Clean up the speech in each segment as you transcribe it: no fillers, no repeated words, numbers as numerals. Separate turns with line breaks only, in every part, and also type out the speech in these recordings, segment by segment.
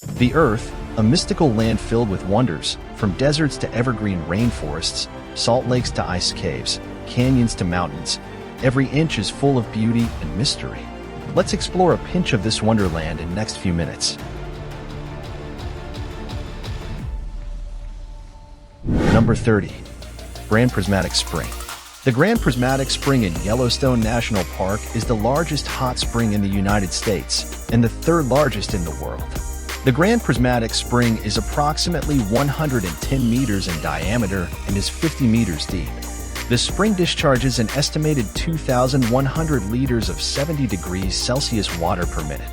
The Earth, a mystical land filled with wonders, from deserts to evergreen rainforests, salt lakes to ice caves, canyons to mountains. Every inch is full of beauty and mystery. Let's explore a pinch of this wonderland in the next few minutes. Number 30. Grand Prismatic Spring. The Grand Prismatic Spring in Yellowstone National Park is the largest hot spring in the United States and the third largest in the world. The Grand Prismatic Spring is approximately 110 meters in diameter and is 50 meters deep. The spring discharges an estimated 2,100 liters of 70 degrees Celsius water per minute.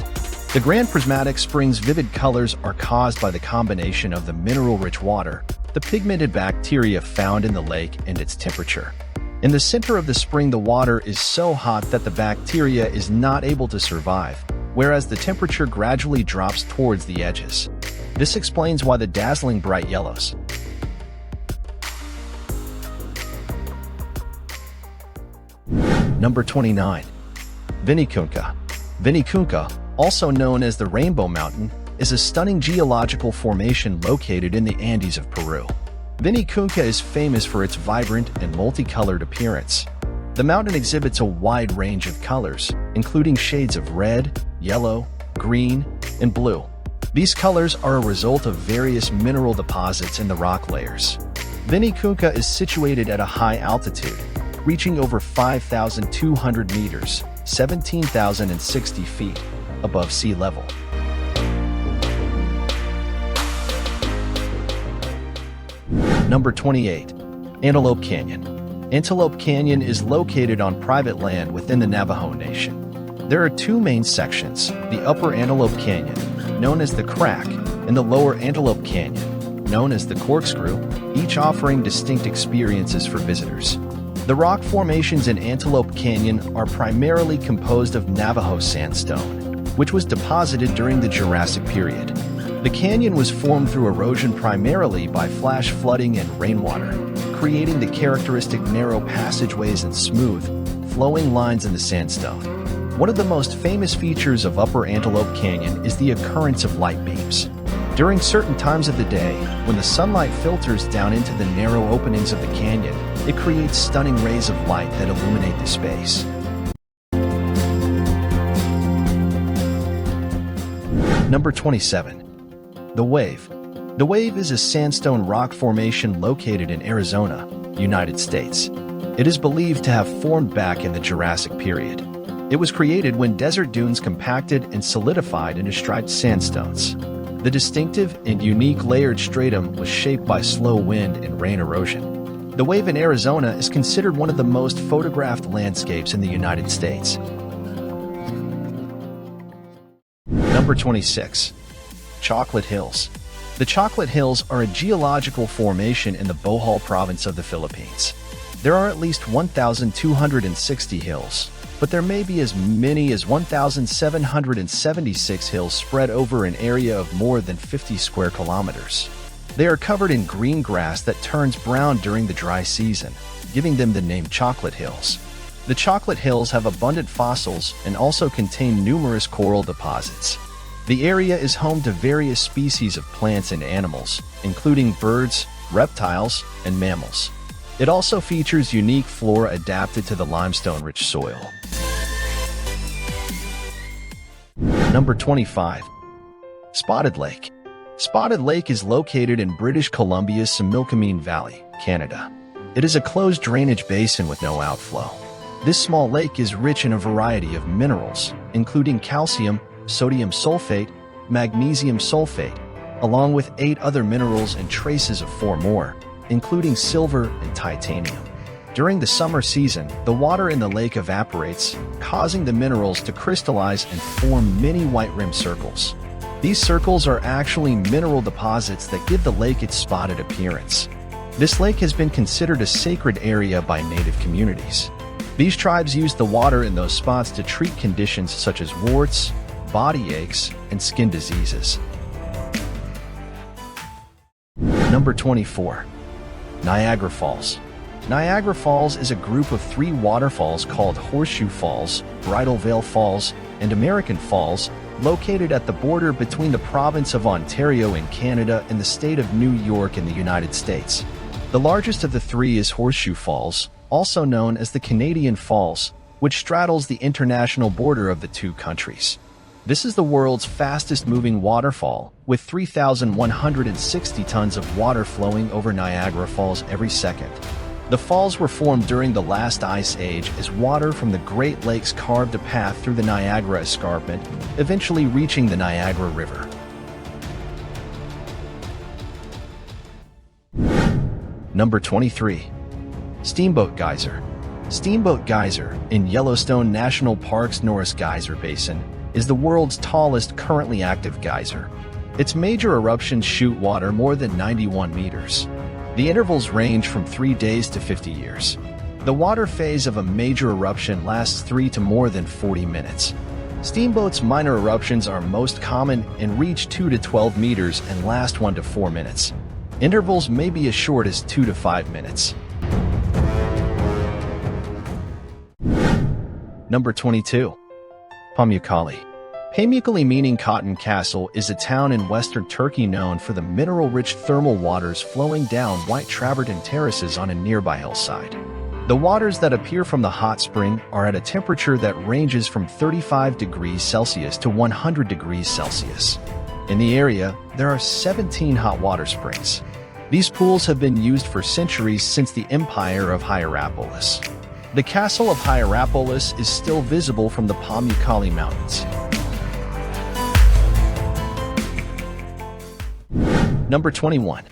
The Grand Prismatic Spring's vivid colors are caused by the combination of the mineral-rich water, the pigmented bacteria found in the lake, and its temperature. In the center of the spring, the water is so hot that the bacteria is not able to survive, whereas the temperature gradually drops towards the edges. This explains why the dazzling bright yellows. Number 29. Vinicunca. Vinicunca, also known as the Rainbow Mountain, is a stunning geological formation located in the Andes of Peru. Vinicunca is famous for its vibrant and multicolored appearance. The mountain exhibits a wide range of colors, including shades of red, yellow, green, and blue. These colors are a result of various mineral deposits in the rock layers. Vinicunca is situated at a high altitude, reaching over 5,200 meters, 17,060 feet, above sea level. Number 28. Antelope Canyon. Antelope Canyon is located on private land within the Navajo Nation. There are two main sections, the Upper Antelope Canyon, known as the Crack, and the Lower Antelope Canyon, known as the Corkscrew, each offering distinct experiences for visitors. The rock formations in Antelope Canyon are primarily composed of Navajo sandstone, which was deposited during the Jurassic period. The canyon was formed through erosion primarily by flash flooding and rainwater, creating the characteristic narrow passageways and smooth, flowing lines in the sandstone. One of the most famous features of Upper Antelope Canyon is the occurrence of light beams. During certain times of the day, when the sunlight filters down into the narrow openings of the canyon, it creates stunning rays of light that illuminate the space. Number 27. The Wave. The Wave is a sandstone rock formation located in Arizona, United States. It is believed to have formed back in the Jurassic period. It was created when desert dunes compacted and solidified into striped sandstones. The distinctive and unique layered stratum was shaped by slow wind and rain erosion. The Wave in Arizona is considered one of the most photographed landscapes in the United States. Number 26. Chocolate Hills. The Chocolate Hills are a geological formation in the Bohol province of the Philippines. There are at least 1,260 hills, but there may be as many as 1,776 hills spread over an area of more than 50 square kilometers. They are covered in green grass that turns brown during the dry season, giving them the name Chocolate Hills. The Chocolate Hills have abundant fossils and also contain numerous coral deposits. The area is home to various species of plants and animals, including birds, reptiles, and mammals. It also features unique flora adapted to the limestone-rich soil. Number 25. Spotted Lake. Spotted Lake is located in British Columbia's Similkameen Valley, Canada. It is a closed drainage basin with no outflow. This small lake is rich in a variety of minerals, including calcium, sodium sulfate, magnesium sulfate, along with 8 other minerals and traces of 4 more, including silver and titanium. During the summer season, the water in the lake evaporates, causing the minerals to crystallize and form many white-rimmed circles. These circles are actually mineral deposits that give the lake its spotted appearance. This lake has been considered a sacred area by native communities. These tribes use the water in those spots to treat conditions such as warts, body aches, and skin diseases. Number 24. Niagara Falls. Niagara Falls is a group of 3 waterfalls called Horseshoe Falls, Bridal Veil Falls, and American Falls, located at the border between the province of Ontario in Canada and the state of New York in the United States. The largest of the three is Horseshoe Falls, also known as the Canadian Falls, which straddles the international border of the two countries. This is the world's fastest-moving waterfall, with 3,160 tons of water flowing over Niagara Falls every second. The falls were formed during the last ice age as water from the Great Lakes carved a path through the Niagara Escarpment, eventually reaching the Niagara River. Number 23. Steamboat Geyser. Steamboat Geyser, in Yellowstone National Park's Norris Geyser Basin, is the world's tallest currently active geyser. Its major eruptions shoot water more than 91 meters. The intervals range from 3 days to 50 years. The water phase of a major eruption lasts 3 to more than 40 minutes. Steamboat's minor eruptions are most common and reach 2 to 12 meters and last 1 to 4 minutes. Intervals may be as short as 2 to 5 minutes. Number 22. Pamukkale. Pamukkale, meaning Cotton Castle, is a town in western Turkey known for the mineral-rich thermal waters flowing down white travertine terraces on a nearby hillside. The waters that appear from the hot spring are at a temperature that ranges from 35 degrees Celsius to 100 degrees Celsius. In the area, there are 17 hot water springs. These pools have been used for centuries since the Empire of Hierapolis. The castle of Hierapolis is still visible from the Pamukkale Mountains. Number 21.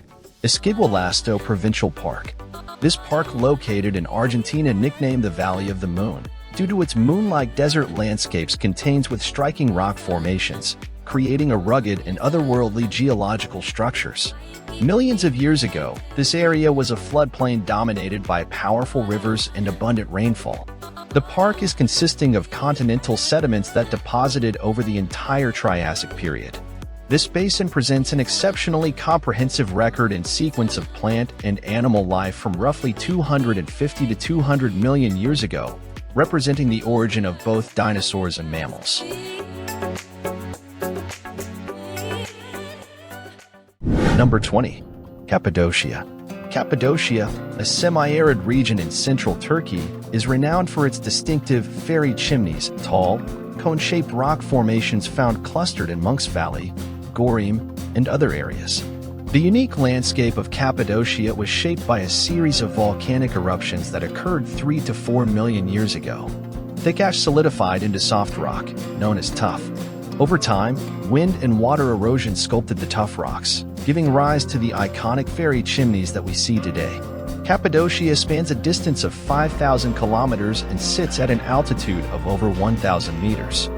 Ischigualasto Provincial Park. This park, located in Argentina, nicknamed the Valley of the Moon, due to its moon-like desert landscapes contains with striking rock formations, creating a rugged and otherworldly geological structures. Millions of years ago, this area was a floodplain dominated by powerful rivers and abundant rainfall. The park is consisting of continental sediments that deposited over the entire Triassic period. This basin presents an exceptionally comprehensive record and sequence of plant and animal life from roughly 250 to 200 million years ago, representing the origin of both dinosaurs and mammals. Number 20. Cappadocia. Cappadocia, a semi-arid region in central Turkey, is renowned for its distinctive fairy chimneys, tall, cone-shaped rock formations found clustered in Monk's Valley, Gorim, and other areas. The unique landscape of Cappadocia was shaped by a series of volcanic eruptions that occurred 3 to 4 million years ago. Thick ash solidified into soft rock, known as tuff. Over time, wind and water erosion sculpted the tuff rocks, giving rise to the iconic fairy chimneys that we see today. Cappadocia spans a distance of 5,000 kilometers and sits at an altitude of over 1,000 meters.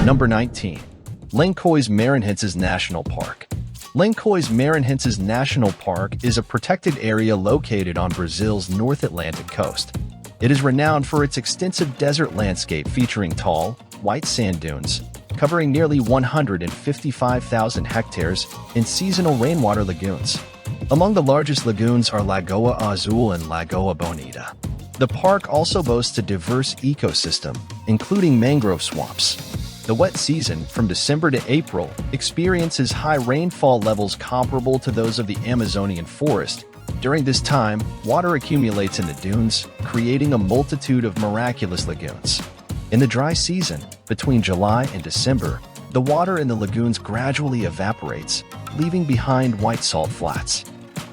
Number 19. Lençóis Maranhenses National Park. Lençóis Maranhenses National Park is a protected area located on Brazil's North Atlantic coast. It is renowned for its extensive desert landscape featuring tall, white sand dunes, covering nearly 155,000 hectares in seasonal rainwater lagoons. Among the largest lagoons are Lagoa Azul and Lagoa Bonita. The park also boasts a diverse ecosystem, including mangrove swamps. The wet season, from December to April, experiences high rainfall levels comparable to those of the Amazonian forest. During this time, water accumulates in the dunes, creating a multitude of miraculous lagoons. In the dry season, between July and December, the water in the lagoons gradually evaporates, leaving behind white salt flats.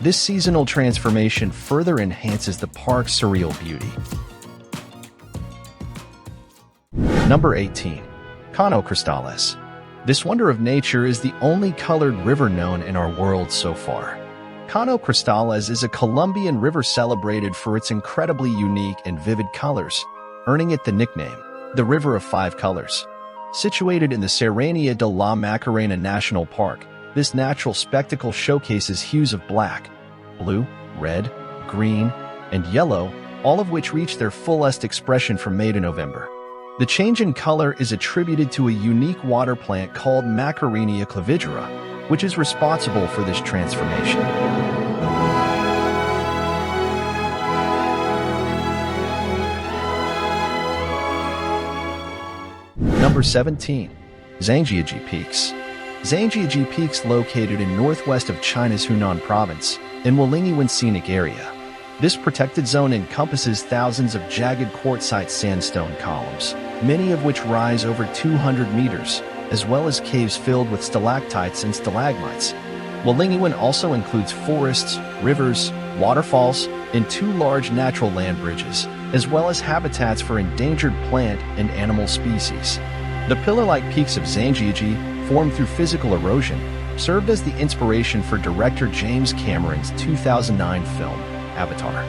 This seasonal transformation further enhances the park's surreal beauty. Number 18. Caño Cristales. This wonder of nature is the only colored river known in our world so far. Caño Cristales is a Colombian river celebrated for its incredibly unique and vivid colors, earning it the nickname, the River of Five Colors. Situated in the Serranía de la Macarena National Park, this natural spectacle showcases hues of black, blue, red, green, and yellow, all of which reach their fullest expression from May to November. The change in color is attributed to a unique water plant called Macarenia clavigera, which is responsible for this transformation. Number 17. Zhangjiajie Peaks. Zhangjiajie Peaks, located in northwest of China's Hunan province, in Weilingyiwen Scenic Area. This protected zone encompasses thousands of jagged quartzite sandstone columns, many of which rise over 200 meters, as well as caves filled with stalactites and stalagmites. Weilingyiwen also includes forests, rivers, waterfalls, and 2 large natural land bridges, as well as habitats for endangered plant and animal species. The pillar-like peaks of Zhangjiajie, formed through physical erosion, served as the inspiration for director James Cameron's 2009 film, Avatar.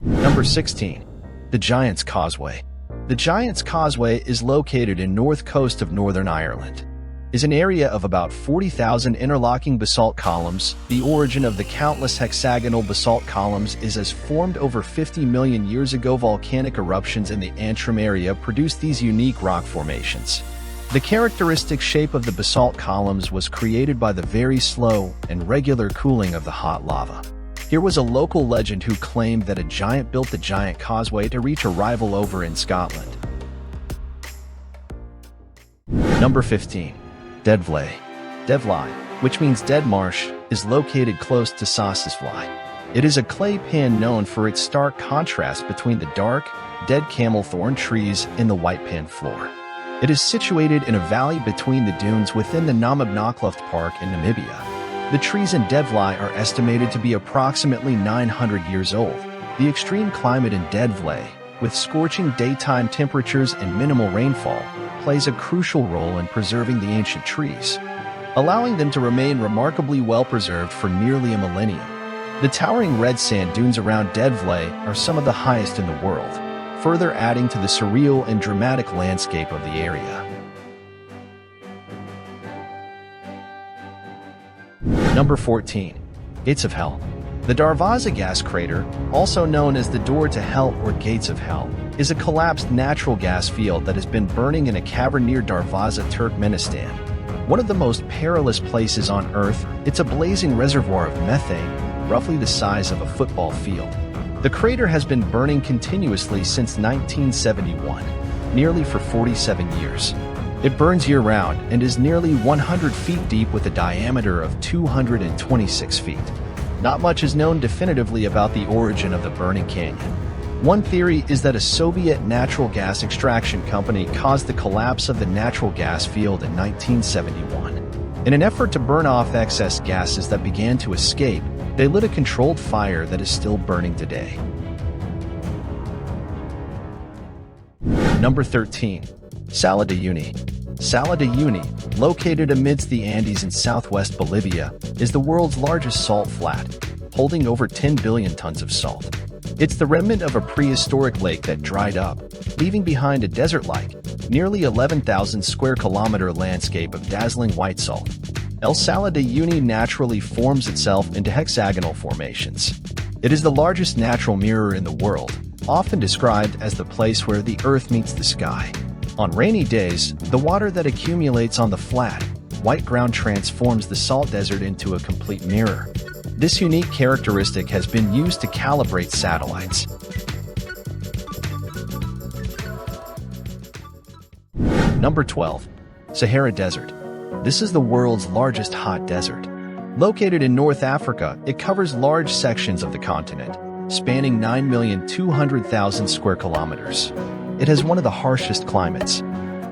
Number 16. The Giant's Causeway. The Giant's Causeway is located in north coast of Northern Ireland. Is an area of about 40,000 interlocking basalt columns. The origin of the countless hexagonal basalt columns is as formed over 50 million years ago. Volcanic eruptions in the Antrim area produced these unique rock formations. The characteristic shape of the basalt columns was created by the very slow and regular cooling of the hot lava. Here was a local legend who claimed that a giant built the Giant Causeway to reach a rival over in Scotland. Number 15. Dead Vlei. Vlei, which means dead marsh, is located close to Vlei. It is a clay pan known for its stark contrast between the dark, dead camel thorn trees and the white pan floor. It is situated in a valley between the dunes within the Namib Park in Namibia. The trees in Dead Vlei are estimated to be approximately 900 years old. The extreme climate in Dead Vlei, with scorching daytime temperatures and minimal rainfall, plays a crucial role in preserving the ancient trees, allowing them to remain remarkably well preserved for nearly a millennium. The towering red sand dunes around Dead Vlei are some of the highest in the world, further adding to the surreal and dramatic landscape of the area. Number 14. Gates of Hell. The Darvaza gas crater, also known as the Door to Hell or Gates of Hell, is a collapsed natural gas field that has been burning in a cavern near Darvaza, Turkmenistan. One of the most perilous places on Earth, it's a blazing reservoir of methane, roughly the size of a football field. The crater has been burning continuously since 1971, nearly for 47 years. It burns year-round and is nearly 100 feet deep with a diameter of 226 feet. Not much is known definitively about the origin of the burning canyon. One theory is that a Soviet natural gas extraction company caused the collapse of the natural gas field in 1971. In an effort to burn off excess gases that began to escape, they lit a controlled fire that is still burning today. Number 13. Salar de Uyuni. Salar de Uyuni, located amidst the Andes in southwest Bolivia, is the world's largest salt flat, holding over 10 billion tons of salt. It's the remnant of a prehistoric lake that dried up, leaving behind a desert-like, nearly 11,000 square kilometer landscape of dazzling white salt. El Salar de Uyuni naturally forms itself into hexagonal formations. It is the largest natural mirror in the world, often described as the place where the earth meets the sky. On rainy days, the water that accumulates on the flat, white ground transforms the salt desert into a complete mirror. This unique characteristic has been used to calibrate satellites. Number 12. Sahara Desert. This is the world's largest hot desert. Located in North Africa, it covers large sections of the continent, spanning 9,200,000 square kilometers. It has one of the harshest climates.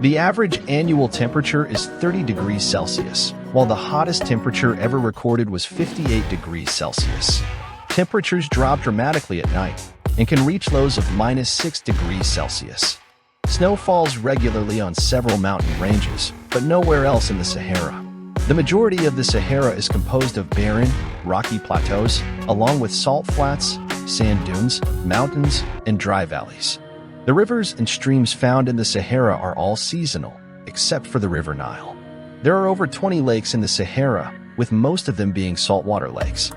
The average annual temperature is 30 degrees Celsius, while the hottest temperature ever recorded was 58 degrees Celsius. Temperatures drop dramatically at night and can reach lows of -6 degrees Celsius. Snow falls regularly on several mountain ranges, but nowhere else in the Sahara. The majority of the Sahara is composed of barren, rocky plateaus, along with salt flats, sand dunes, mountains, and dry valleys. The rivers and streams found in the Sahara are all seasonal, except for the River Nile. There are over 20 lakes in the Sahara, with most of them being saltwater lakes.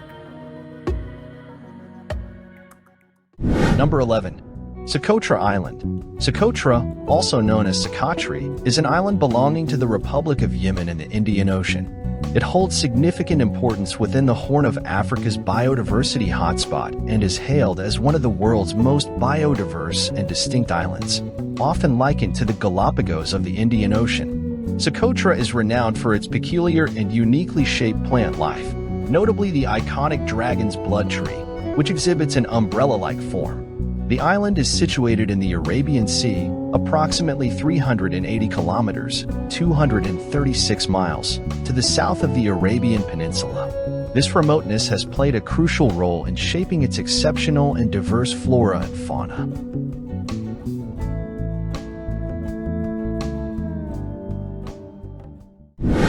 Number 11. Socotra Island. Socotra, also known as Socotri, is an island belonging to the Republic of Yemen in the Indian Ocean. It holds significant importance within the Horn of Africa's biodiversity hotspot and is hailed as one of the world's most biodiverse and distinct islands, often likened to the Galapagos of the Indian Ocean. Socotra is renowned for its peculiar and uniquely shaped plant life, notably the iconic dragon's blood tree, which exhibits an umbrella-like form. The island is situated in the Arabian Sea, approximately 380 kilometers, 236 miles, to the south of the Arabian Peninsula. This remoteness has played a crucial role in shaping its exceptional and diverse flora and fauna.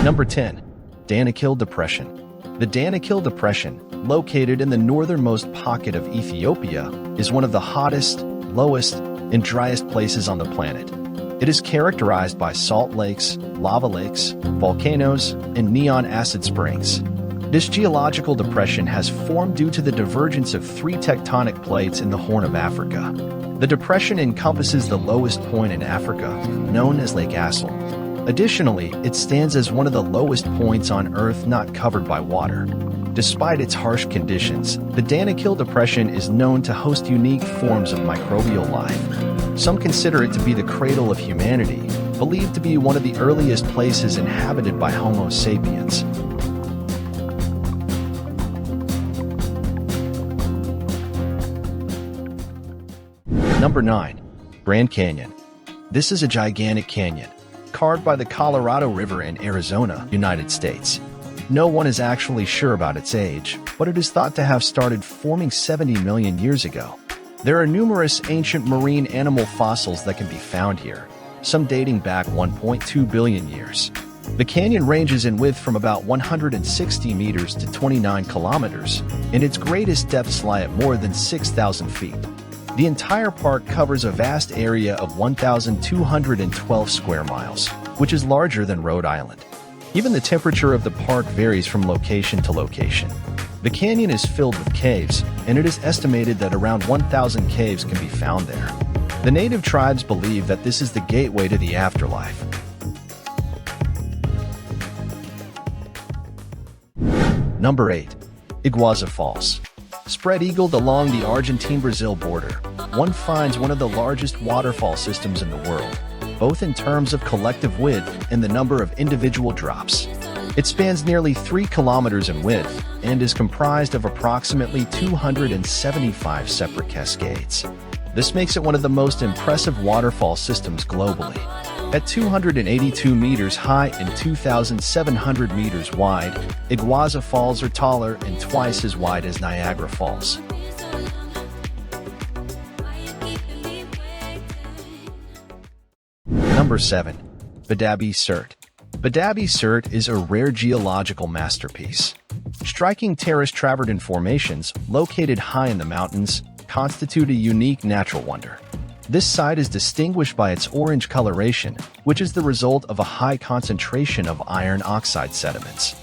Number 10. Danakil Depression. The Danakil Depression, located in the northernmost pocket of Ethiopia, is one of the hottest, lowest, and driest places on the planet. It is characterized by salt lakes, lava lakes, volcanoes, and neon acid springs. This geological depression has formed due to the divergence of three tectonic plates in the Horn of Africa. The depression encompasses the lowest point in Africa, known as Lake Assal. Additionally, it stands as one of the lowest points on Earth not covered by water. Despite its harsh conditions, the Danakil Depression is known to host unique forms of microbial life. Some consider it to be the cradle of humanity, believed to be one of the earliest places inhabited by Homo sapiens. Number 9. Grand Canyon. This is a gigantic canyon, carved by the Colorado River in Arizona, United States. No one is actually sure about its age, but it is thought to have started forming 70 million years ago. There are numerous ancient marine animal fossils that can be found here, some dating back 1.2 billion years. The canyon ranges in width from about 160 meters to 29 kilometers, and its greatest depths lie at more than 6,000 feet. The entire park covers a vast area of 1,212 square miles, which is larger than Rhode Island. Even the temperature of the park varies from location to location. The canyon is filled with caves, and it is estimated that around 1,000 caves can be found there. The native tribes believe that this is the gateway to the afterlife. Number 8. Iguazu Falls. Spread-eagled along the Argentine-Brazil border, one finds one of the largest waterfall systems in the world, both in terms of collective width and the number of individual drops. It spans nearly 3 kilometers in width and is comprised of approximately 275 separate cascades. This makes it one of the most impressive waterfall systems globally. At 282 meters high and 2,700 meters wide, Iguazu Falls are taller and twice as wide as Niagara Falls. Number 7. Badab-e Surt. Badab-e Surt is a rare geological masterpiece. Striking terrace travertine formations, located high in the mountains, constitute a unique natural wonder. This site is distinguished by its orange coloration, which is the result of a high concentration of iron oxide sediments.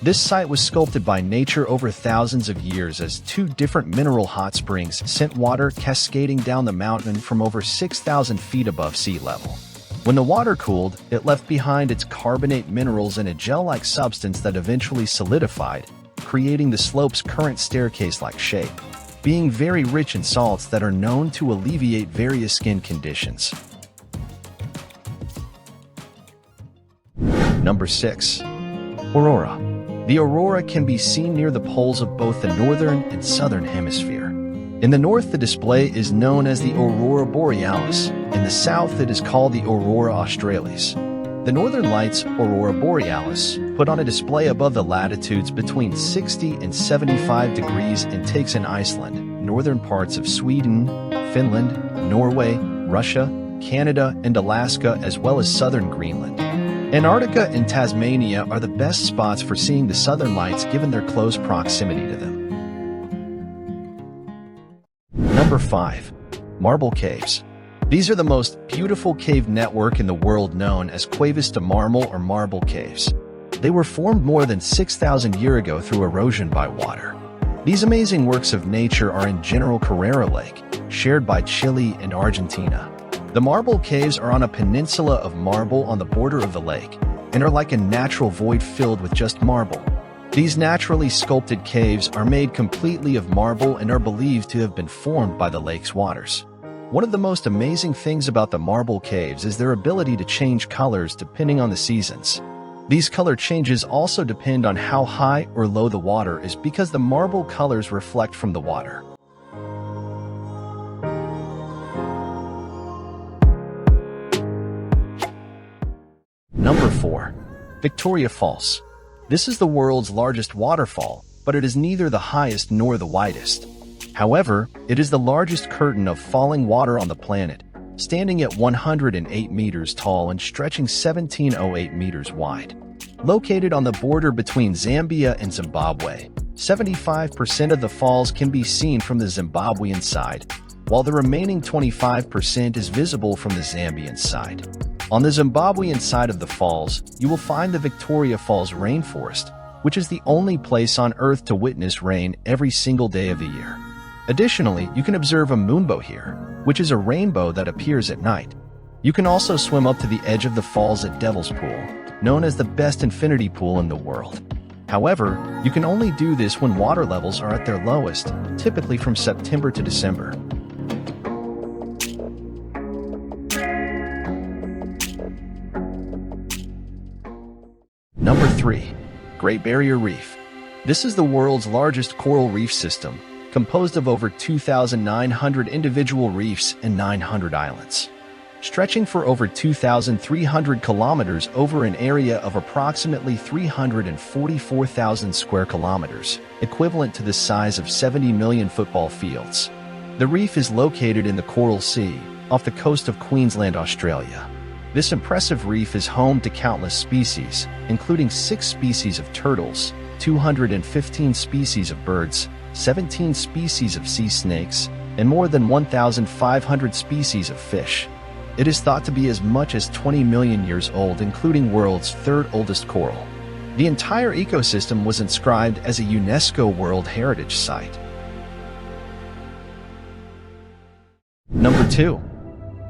This site was sculpted by nature over thousands of years as two different mineral hot springs sent water cascading down the mountain from over 6,000 feet above sea level. When the water cooled, it left behind its carbonate minerals and a gel-like substance that eventually solidified, creating the slope's current staircase-like shape, being very rich in salts that are known to alleviate various skin conditions. Number 6. Aurora. The aurora can be seen near the poles of both the northern and southern hemisphere. In the north, the display is known as the Aurora Borealis. In the south, it is called the Aurora Australis. The northern lights, Aurora Borealis, put on a display above the latitudes between 60 and 75 degrees and takes in Iceland, northern parts of Sweden, Finland, Norway, Russia, Canada, and Alaska, as well as southern Greenland. Antarctica and Tasmania are the best spots for seeing the southern lights given their close proximity to them. Number 5. Marble Caves. These are the most beautiful cave network in the world, known as Cuevas de Marmal or Marble Caves. They were formed more than 6,000 years ago through erosion by water. These amazing works of nature are in General Carrera Lake, shared by Chile and Argentina. The marble caves are on a peninsula of marble on the border of the lake, and are like a natural void filled with just marble. These naturally sculpted caves are made completely of marble and are believed to have been formed by the lake's waters. One of the most amazing things about the marble caves is their ability to change colors depending on the seasons. These color changes also depend on how high or low the water is because the marble colors reflect from the water. Number 4. Victoria Falls. This is the world's largest waterfall, but it is neither the highest nor the widest. However, it is the largest curtain of falling water on the planet, standing at 108 meters tall and stretching 1708 meters wide. Located on the border between Zambia and Zimbabwe, 75% of the falls can be seen from the Zimbabwean side, while the remaining 25% is visible from the Zambian side. On the Zimbabwean side of the falls, you will find the Victoria Falls Rainforest, which is the only place on Earth to witness rain every single day of the year. Additionally, you can observe a moonbow here, which is a rainbow that appears at night. You can also swim up to the edge of the falls at Devil's Pool, known as the best infinity pool in the world. However, you can only do this when water levels are at their lowest, typically from September to December. Number 3. Great Barrier Reef. This is the world's largest coral reef system, composed of over 2,900 individual reefs and 900 islands. Stretching for over 2,300 kilometers over an area of approximately 344,000 square kilometers, equivalent to the size of 70 million football fields. The reef is located in the Coral Sea, off the coast of Queensland, Australia. This impressive reef is home to countless species, including 6 species of turtles, 215 species of birds, 17 species of sea snakes, and more than 1,500 species of fish. It is thought to be as much as 20 million years old, including world's 3rd oldest coral. The entire ecosystem was inscribed as a UNESCO World Heritage Site. Number 2.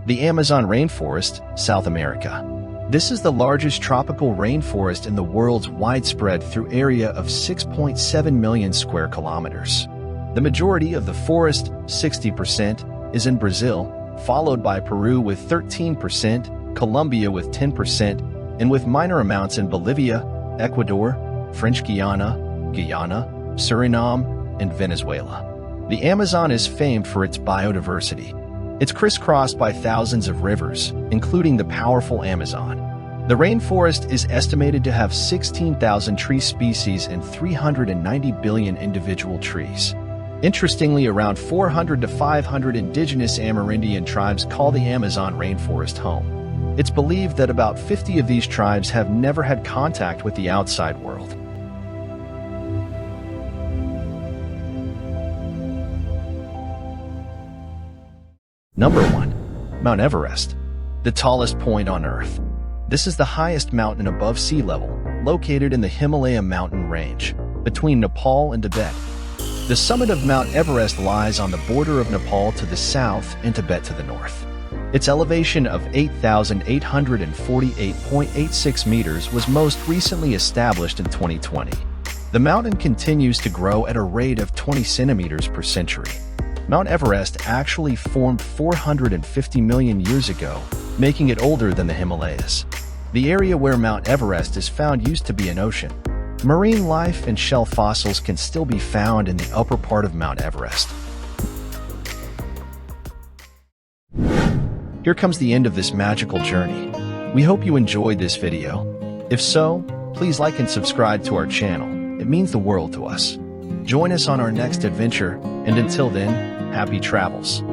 The Amazon Rainforest, South America. This is the largest tropical rainforest in the world's widespread through area of 6.7 million square kilometers. The majority of the forest, 60%, is in Brazil, followed by Peru with 13%, Colombia with 10%, and with minor amounts in Bolivia, Ecuador, French Guiana, Suriname, and Venezuela. The Amazon is famed for its biodiversity. It's crisscrossed by thousands of rivers, including the powerful Amazon. The rainforest is estimated to have 16,000 tree species and 390 billion individual trees. Interestingly, around 400 to 500 indigenous Amerindian tribes call the Amazon rainforest home. It's believed that about 50 of these tribes have never had contact with the outside world. Number 1. Mount Everest, the tallest point on Earth. This is the highest mountain above sea level, located in the Himalaya mountain range, between Nepal and Tibet. The summit of Mount Everest lies on the border of Nepal to the south and Tibet to the north. Its elevation of 8,848.86 meters was most recently established in 2020. The mountain continues to grow at a rate of 20 centimeters per century. Mount Everest actually formed 450 million years ago, making it older than the Himalayas. The area where Mount Everest is found used to be an ocean. Marine life and shell fossils can still be found in the upper part of Mount Everest. Here comes the end of this magical journey. We hope you enjoyed this video. If so, please like and subscribe to our channel. It means the world to us. Join us on our next adventure, and until then, happy travels.